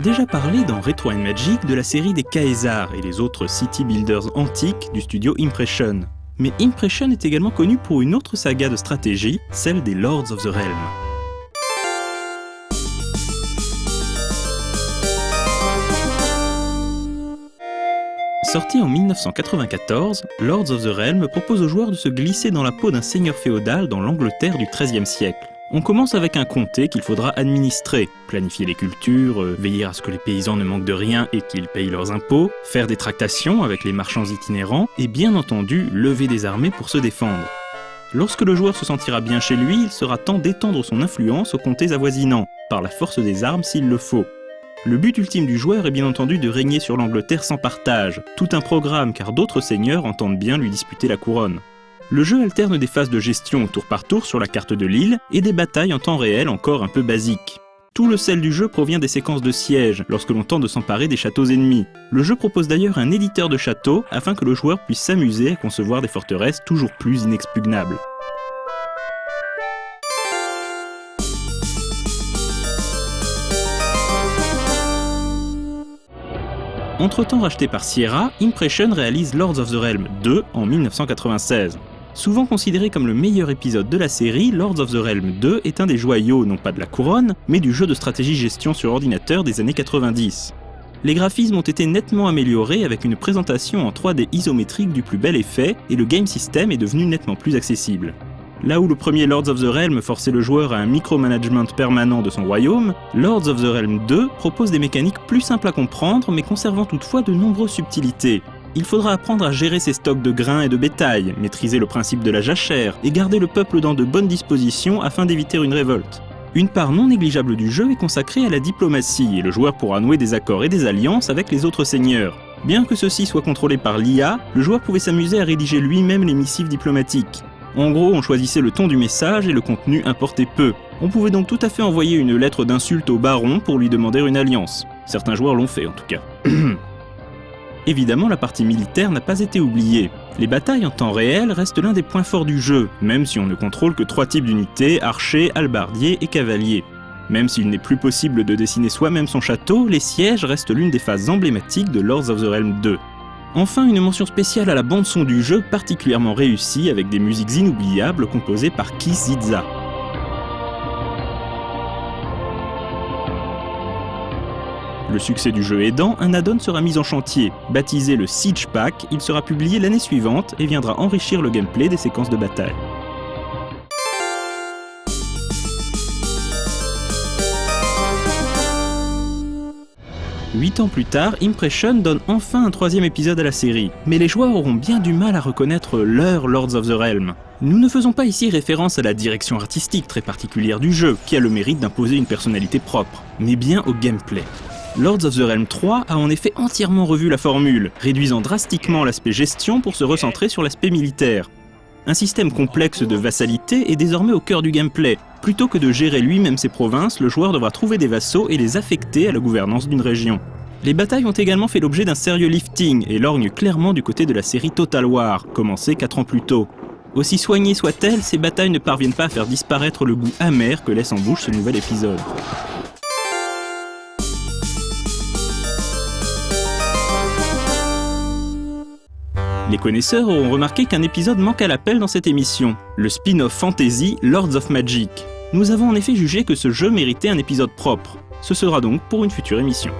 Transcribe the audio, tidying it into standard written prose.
déjà parlé dans Retro & Magic de la série des Caesars et les autres city builders antiques du studio Impression. Mais Impression est également connu pour une autre saga de stratégie, celle des Lords of the Realm. Sorti en 1994, Lords of the Realm propose aux joueurs de se glisser dans la peau d'un seigneur féodal dans l'Angleterre du XIIIe siècle. On commence avec un comté qu'il faudra administrer, planifier les cultures, veiller à ce que les paysans ne manquent de rien et qu'ils payent leurs impôts, faire des tractations avec les marchands itinérants et bien entendu lever des armées pour se défendre. Lorsque le joueur se sentira bien chez lui, il sera temps d'étendre son influence aux comtés avoisinants, par la force des armes s'il le faut. Le but ultime du joueur est bien entendu de régner sur l'Angleterre sans partage, tout un programme car d'autres seigneurs entendent bien lui disputer la couronne. Le jeu alterne des phases de gestion tour par tour sur la carte de l'île et des batailles en temps réel encore un peu basiques. Tout le sel du jeu provient des séquences de siège, lorsque l'on tente de s'emparer des châteaux ennemis. Le jeu propose d'ailleurs un éditeur de châteaux afin que le joueur puisse s'amuser à concevoir des forteresses toujours plus inexpugnables. Entre-temps racheté par Sierra, Impression réalise Lords of the Realm 2 en 1996. Souvent considéré comme le meilleur épisode de la série, Lords of the Realm 2 est un des joyaux non pas de la couronne, mais du jeu de stratégie-gestion sur ordinateur des années 90. Les graphismes ont été nettement améliorés avec une présentation en 3D isométrique du plus bel effet, et le game system est devenu nettement plus accessible. Là où le premier Lords of the Realm forçait le joueur à un micromanagement permanent de son royaume, Lords of the Realm 2 propose des mécaniques plus simples à comprendre mais conservant toutefois de nombreuses subtilités. Il faudra apprendre à gérer ses stocks de grains et de bétail, maîtriser le principe de la jachère et garder le peuple dans de bonnes dispositions afin d'éviter une révolte. Une part non négligeable du jeu est consacrée à la diplomatie et le joueur pourra nouer des accords et des alliances avec les autres seigneurs. Bien que ceci soit contrôlé par l'IA, le joueur pouvait s'amuser à rédiger lui-même les missives diplomatiques. En gros, on choisissait le ton du message et le contenu importait peu. On pouvait donc tout à fait envoyer une lettre d'insulte au baron pour lui demander une alliance. Certains joueurs l'ont fait en tout cas. Évidemment, la partie militaire n'a pas été oubliée. Les batailles en temps réel restent l'un des points forts du jeu, même si on ne contrôle que 3 types d'unités, archers, halbardiers et cavaliers. Même s'il n'est plus possible de dessiner soi-même son château, les sièges restent l'une des phases emblématiques de Lords of the Realm 2. Enfin, une mention spéciale à la bande-son du jeu particulièrement réussie avec des musiques inoubliables composées par Keith Zizza. Le succès du jeu aidant, un add-on sera mis en chantier. Baptisé le Siege Pack, il sera publié l'année suivante et viendra enrichir le gameplay des séquences de bataille. Huit ans plus tard, Impression donne enfin un 3e épisode à la série, mais les joueurs auront bien du mal à reconnaître leur Lords of the Realm. Nous ne faisons pas ici référence à la direction artistique très particulière du jeu, qui a le mérite d'imposer une personnalité propre, mais bien au gameplay. Lords of the Realm 3 a en effet entièrement revu la formule, réduisant drastiquement l'aspect gestion pour se recentrer sur l'aspect militaire. Un système complexe de vassalité est désormais au cœur du gameplay. Plutôt que de gérer lui-même ses provinces, le joueur devra trouver des vassaux et les affecter à la gouvernance d'une région. Les batailles ont également fait l'objet d'un sérieux lifting et lorgnent clairement du côté de la série Total War, commencée 4 ans plus tôt. Aussi soignées soient-elles, ces batailles ne parviennent pas à faire disparaître le goût amer que laisse en bouche ce nouvel épisode. Les connaisseurs auront remarqué qu'un épisode manque à l'appel dans cette émission, le spin-off fantasy Lords of Magic. Nous avons en effet jugé que ce jeu méritait un épisode propre. Ce sera donc pour une future émission.